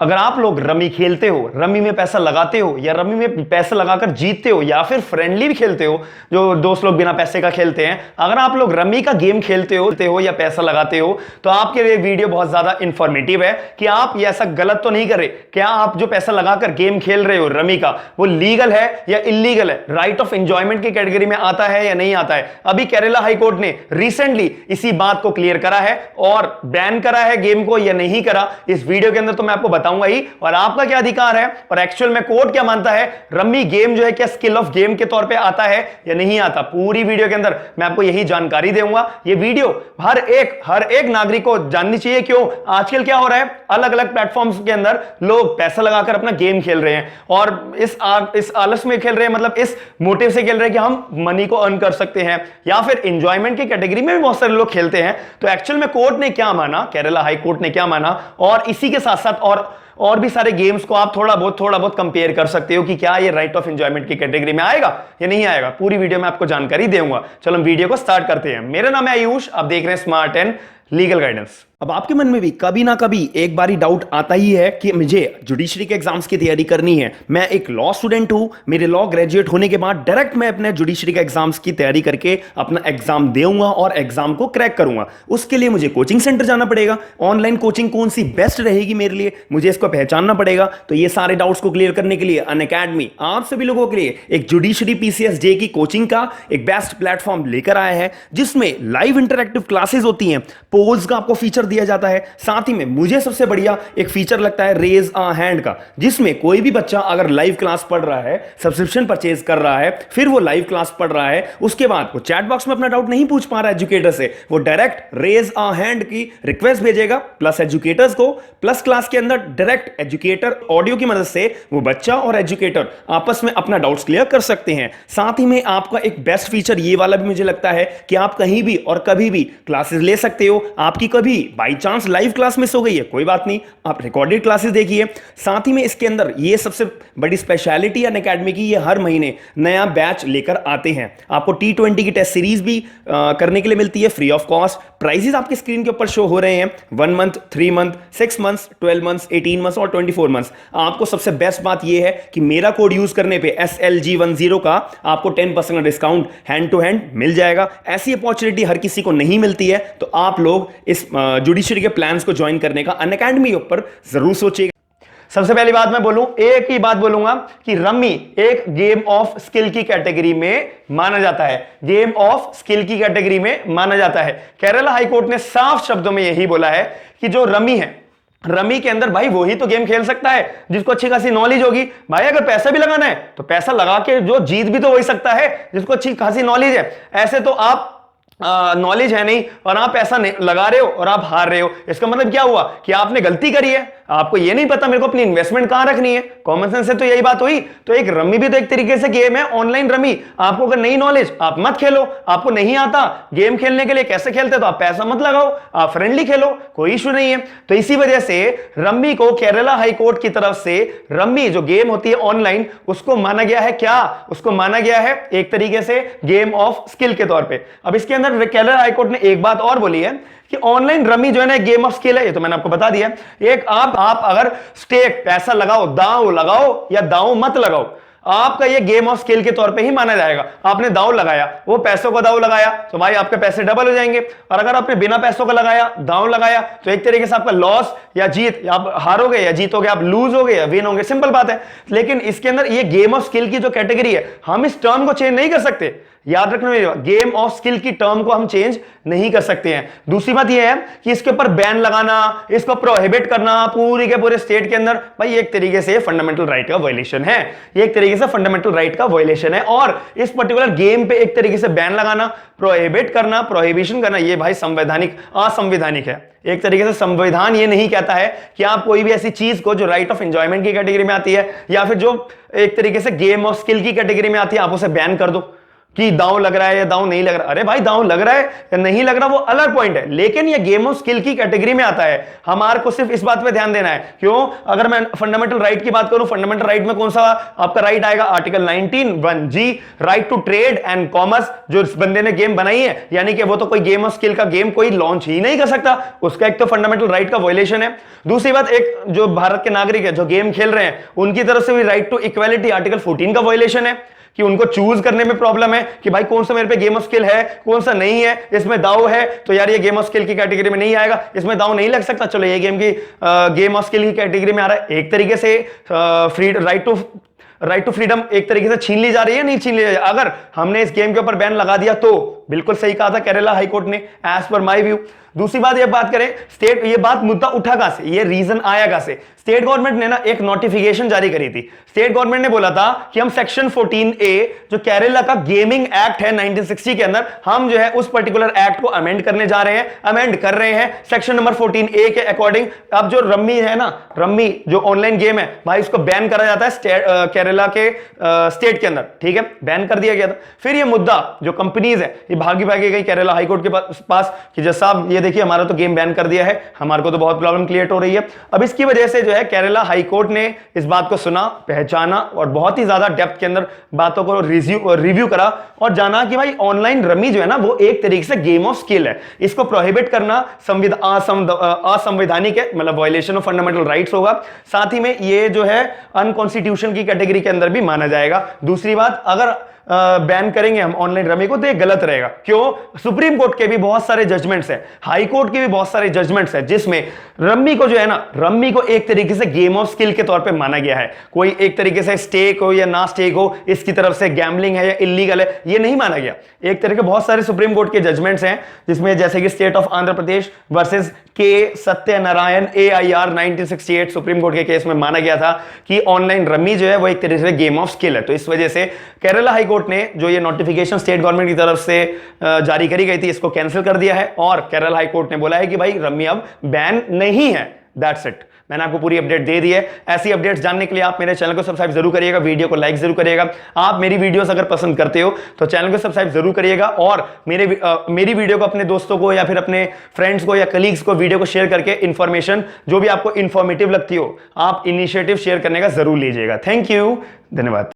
अगर आप लोग रमी खेलते हो, रमी में पैसा लगाते हो या रमी में पैसा लगाकर जीतते हो या फिर फ्रेंडली भी खेलते हो, जो दोस्त लोग बिना पैसे का खेलते हैं, अगर आप लोग रमी का गेम खेलते हो या पैसा लगाते हो तो आपके लिए वीडियो बहुत ज्यादा इंफॉर्मेटिव है कि आप ये ऐसा गलत तो नहीं कर रहे। क्या आप जो पैसा लगाकर गेम खेल रहे हो रमी का, वो लीगल है या इलीगल है, राइट ऑफ एंजॉयमेंट की कैटेगरी में आता है या नहीं आता है। अभी केरला हाई कोर्ट ने रिसेंटली इसी बात को क्लियर करा है और बैन करा है गेम को या नहीं करा, इस वीडियो के अंदर तो मैं आपको बताऊंगा ही। और आपका क्या अधिकार है और एक्चुअल में कोर्ट क्या मानता है, रमी गेम जो है क्या स्किल ऑफ गेम के तौर पे आता है या नहीं आता, पूरी वीडियो के अंदर मैं आपको यही जानकारी दूंगा। ये वीडियो हर एक नागरिक को जाननी चाहिए। क्यों? आजकल क्या हो रहा है, अलग अलग प्लेटफॉर्म्स के अंदर लोग पैसा लगाकर अपना गेम खेल रहे हैं और इस आलस में खेल रहे हैं, मतलब इस मोटिव से खेल रहे हैं कि हम मनी को अर्न कर सकते हैं, या फिर एंजॉयमेंट की कैटेगरी में भी बहुत सारे लोग खेलते हैं। तो एक्चुअल में कोर्ट ने क्या माना, केरला हाई कोर्ट ने क्या माना, और इसी के साथ साथ और भी सारे गेम्स को आप थोड़ा बहुत कंपेयर कर सकते हो कि क्या ये राइट ऑफ एंजॉयमेंट की कैटेगरी में आएगा या नहीं आएगा। पूरी वीडियो में आपको जानकारी दूंगा। चलो हम वीडियो को स्टार्ट करते हैं। मेरा नाम है आयुष, आप देख रहे हैं स्मार्ट एंड लीगल गाइडेंस। अब आपके मन में भी कभी ना कभी एक बारी डाउट आता ही है कि मुझे जुडिशरी के एग्जाम्स की तैयारी करनी है, मैं एक लॉ स्टूडेंट हूं, मेरे लॉ ग्रेजुएट होने के बाद डायरेक्ट मैं अपने जुडिशरी के एग्जाम्स की तैयारी करके अपना एग्जाम दूंगा और एग्जाम को क्रैक करूंगा। उसके लिए मुझे कोचिंग सेंटर जाना पड़ेगा। ऑनलाइन कोचिंग कौन सी बेस्ट रहेगी मेरे लिए, मुझे इसको पहचानना पड़ेगा। तो ये सारे डाउट्स को क्लियर करने के लिए अनअकैडमी आप सभी लोगों के लिए एक जुडिशरी पीसीएस जे की कोचिंग का एक बेस्ट प्लेटफॉर्म लेकर आया है, जिसमें लाइव इंटरैक्टिव क्लासेस होती हैं, पोल्स का आपको फीचर दिया जाता है। साथ ही में मुझे सबसे बढ़िया एक फीचर लगता है रेज अ हैंड का, जिसमें कोई भी बच्चा अगर लाइव क्लास पढ़ रहा है, सब्सक्रिप्शन परचेज कर रहा है, फिर वो लाइव क्लास पढ़ रहा है, उसके बाद वो चैट बॉक्स में अपना डाउट नहीं पूछ पा रहा है एजुकेटर से, वो डायरेक्ट रेज अ हैंड की रिक्वेस्ट भेजेगा प्लस एजुकेटर्स को, प्लस क्लास के अंदर डायरेक्ट एजुकेटर ऑडियो की मदद से वो बच्चा और एजुकेटर आपस में अपना डाउट्स क्लियर कर सकते हैं। साथ ही में आपका एक बेस्ट फीचर ये वाला भी मुझे लगता है कि आप कहीं भी और कभी भी क्लासेस ले सकते हो। आपकी कभी by chance live class miss हो गई है, कोई बात नहीं, आप रिकॉर्डेड क्लासेस देखिए। साथ ही में इसके अंदर ये सबसे बड़ी स्पेशलिटी अनअकैडमी की, ये हर महीने नया बैच लेकर आते हैं। आपको T20 की टेस्ट सीरीज भी करने के लिए मिलती है फ्री ऑफ कॉस्ट। प्राइसेस आपके स्क्रीन के ऊपर शो हो रहे हैं, 1 month, 3 month, 6 months, 12 months, 18 months और 24 मंथ्स। आपको सबसे बेस्ट बात यह है कि मेरा कोड यूज करने पे SLG10 का आपको 10% का डिस्काउंट हैंड टू हैंड मिल जाएगा। ऐसी अपॉर्चुनिटी हर किसी को नहीं मिलती है, तो आप लोग इस जुडिशरी के प्लान्स को ज्वाइन करने का अनअकैडमी के ऊपर जरूर सोचिएगा। सबसे पहली बात मैं बोलूं, एक ही बात बोलूंगा कि रमी एक गेम ऑफ स्किल की कैटेगरी में माना जाता है, गेम ऑफ स्किल की कैटेगरी में माना जाता है। केरला हाई कोर्ट ने साफ शब्दों में यही बोला है कि जो रमी है, रमी के अंदर भाई वही तो गेम खेल सकता है जिसको अच्छी खासी नॉलेज होगी। भाई अगर पैसा भी लगाना है तो पैसा लगा के जो जीत भी तो वही सकता है जिसको अच्छी खासी नॉलेज है। ऐसे तो आप नॉलेज है नहीं और आप पैसा लगा रहे हो और आप हार रहे हो, इसका मतलब क्या हुआ कि आपने गलती करी है, आपको ये नहीं पता मेरे को अपनी इन्वेस्टमेंट कहां रखनी है। कॉमन सेंस से तो यही बात हुई। तो एक रमी भी तो एक तरीके से गेम है, ऑनलाइन रमी। आपको अगर नहीं नॉलेज, आप मत खेलो। आपको नहीं आता गेम खेलने के लिए कैसे खेलते, तो आप पैसा मत लगाओ, आप फ्रेंडली खेलो, कोई इशू नहीं है। तो इसी वजह से रमी को केरला हाई कोर्ट की तरफ से रमी जो गेम होती है ऑनलाइन, उसको माना गया है क्या, उसको माना गया है एक तरीके से गेम ऑफ स्किल के तौर पर। अब इसके अंदर केरला हाई कोर्ट ने एक बात और बोली है कि ऑनलाइन रमी जो है ना गेम ऑफ स्किल है, ये तो मैंने आपको बता दिया। एक आप अगर स्टेक पैसा लगाओ, दांव लगाओ या दांव मत लगाओ, आपका ये गेम ऑफ स्किल के तौर पे ही माना जाएगा। आपने दांव लगाया, वो पैसों का दांव लगाया, तो भाई आपके पैसे डबल हो जाएंगे। और अगर आपने बिना पैसों का लगाया, दांव लगाया, तो एक तरीके से आपका लॉस या जीत, या आप हारोगे या जीतोगे, आप लूज होगे या विन होगे, सिंपल बात है। लेकिन इसके अंदर ये गेम ऑफ स्किल की जो कैटेगरी है, हम इस टर्म को चेंज नहीं कर सकते। याद रखना मेरी बात, गेम ऑफ स्किल की टर्म को हम चेंज नहीं कर सकते हैं। दूसरी बात यह है कि इसके ऊपर बैन लगाना, इसको प्रोहिबिट करना पूरी के पूरे स्टेट के अंदर, भाई एक तरीके से फंडामेंटल राइट का वायलेशन है। ये एक तरीके से फंडामेंटल राइट का वायलेशन है। और इस पर्टिकुलर गेम पे एक तरीके से बैन लगाना, प्रोहिबिट करना, प्रोहिबिशन करना, ये भाई संवैधानिक असंवैधानिक है। एक तरीके से संविधान ये नहीं कहता है कि आप कोई भी ऐसी चीज को जो राइट ऑफ एंजॉयमेंट की कैटेगरी में आती है या फिर जो एक तरीके से गेम ऑफ स्किल की कैटेगरी में आती है, आप उसे बैन कर दो। कि दांव लग रहा है या दांव नहीं लग रहा। अरे भाई दांव लग रहा है या नहीं लग रहा वो अलग पॉइंट है, लेकिन ये गेम ऑफ स्किल की कैटेगरी में आता है। हमारे को सिर्फ इस बात पे ध्यान देना है। क्यों? अगर मैं फंडामेंटल राइट की बात करूं, फंडामेंटल राइट में कौन सा आपका राइट आएगा? Article 19(1)(g), right to trade and commerce. जो इस बंदे ने गेम बनाई है, यानी कि वो तो कोई गेम ऑफ स्किल का गेम कोई लॉन्च ही नहीं कर सकता, उसका एक तो फंडामेंटल राइट का वायलेशन है। दूसरी बात, एक जो भारत के नागरिक है जो गेम खेल रहे हैं, उनकी तरफ से भी राइट टू इक्वालिटी आर्टिकल 14 का वायलेशन है, कि उनको चूज करने में प्रॉब्लम है कि भाई कौन सा मेरे पे गेम ऑफ स्किल है, कौन सा नहीं है। इसमें दाव है तो यार ये गेम ऑफ स्किल की कैटेगरी में नहीं आएगा, इसमें दाव नहीं लग सकता, चलो ये गेम ऑफ स्किल की कैटेगरी में आ रहा है। एक तरीके से राइट टू फ्रीडम एक तरीके से छीन ली जा रही है, नहीं छीन ली जा रही है। अगर हमने इस गेम के ऊपर बैन लगा दिया तो बिल्कुल सही कहा था केरला हाईकोर्ट ने, एज पर माय व्यू। दूसरी बात, ये बात करें स्टेट, ये बात मुद्दा उठा कहां से, ये रीजन आया कहां से? स्टेट गवर्नमेंट ने ना एक नोटिफिकेशन जारी करी थी। स्टेट गवर्नमेंट ने बोला था कि हम सेक्शन 14A जो केरला का गेमिंग एक्ट है 1960 के अंदर, हम जो है उस पर्टिकुलर एक्ट को अमेंड करने जा रहे हैं, अमेंड कर रहे हैं सेक्शन नंबर 14A के अकॉर्डिंग। अब जो रम्मी है ना, रम्मी जो ऑनलाइन गेम है भाई, उसको बैन करा जाता है केरला के स्टेट के अंदर, ठीक है, बैन कर दिया गया था। फिर ये मुद्दा जो कंपनीज है ये भागी भागी गई केरला हाईकोर्ट के पास कि जज साहब ये देखिए हमारा तो गेम बैन कर दिया है, हमारे को तो बहुत प्रॉब्लम क्रिएट हो रही है। अब इसकी वजह से जो है केरला हाईकोर्ट ने इस बात को सुना, पहचाना और बहुत ही ज्यादा डेप्थ के अंदर बातों को रिव्यू करा और जाना कि भाई ऑनलाइन रमी जो है ना वो एक तरीके से गेम ऑफ स्किल है, इसको प्रोहिबिट करना असंवैधानिक है, मतलब वायलेशन ऑफ फंडामेंटल राइट्स होगा। साथ ही में ये जो है अनकॉन्स्टिट्यूशन की कैटेगरी के अंदर भी माना जाएगा। दूसरी बात, अगर बैन करेंगे हम ऑनलाइन रमी को तो ये गलत रहेगा। क्यों? सुप्रीम कोर्ट के भी बहुत सारे जजमेंट्स हैं, हाई कोर्ट के भी बहुत सारे जजमेंट्स हैं, जिसमें रमी को जो है ना, रमी को एक तरीके से गेम ऑफ स्किल के तौर पे माना गया है। कोई एक तरीके से स्टेक हो या ना स्टेक हो, इसकी तरफ से गैम्बलिंग है या इलीगल है, ये नहीं माना गया। एक तरह के बहुत सारे सुप्रीम कोर्ट के जजमेंट्स हैं, जिसमें जैसे कि state of Andhra Pradesh versus के सत्यनारायण AIR 1968 सुप्रीम कोर्ट के केस में माना गया था कि ऑनलाइन रमी जो है वो एक तरीके से गेम ऑफ स्किल है। तो इस वजह से केरला हाई कोर्ट ने जो ये नोटिफिकेशन स्टेट गवर्नमेंट की तरफ से जारी करी गई थी, इसको कैंसिल कर दिया है और केरला हाई कोर्ट ने बोला है कि भाई रमी अब बैन नहीं है। That's it. मैंने आपको पूरी अपडेट दे दी है। ऐसी अपडेट्स जानने के लिए आप मेरे चैनल को सब्सक्राइब जरूर करिएगा, वीडियो को लाइक जरूर करिएगा। आप मेरी वीडियोस अगर पसंद करते हो तो चैनल को सब्सक्राइब जरूर करिएगा और मेरी वीडियो को अपने दोस्तों को या फिर अपने फ्रेंड्स को या कलीग्स को वीडियो को शेयर करके इंफॉर्मेशन जो भी आपको इंफॉर्मेटिव लगती हो, आप इनिशिएटिव शेयर करने का जरूर लीजिएगा। थैंक यू, धन्यवाद।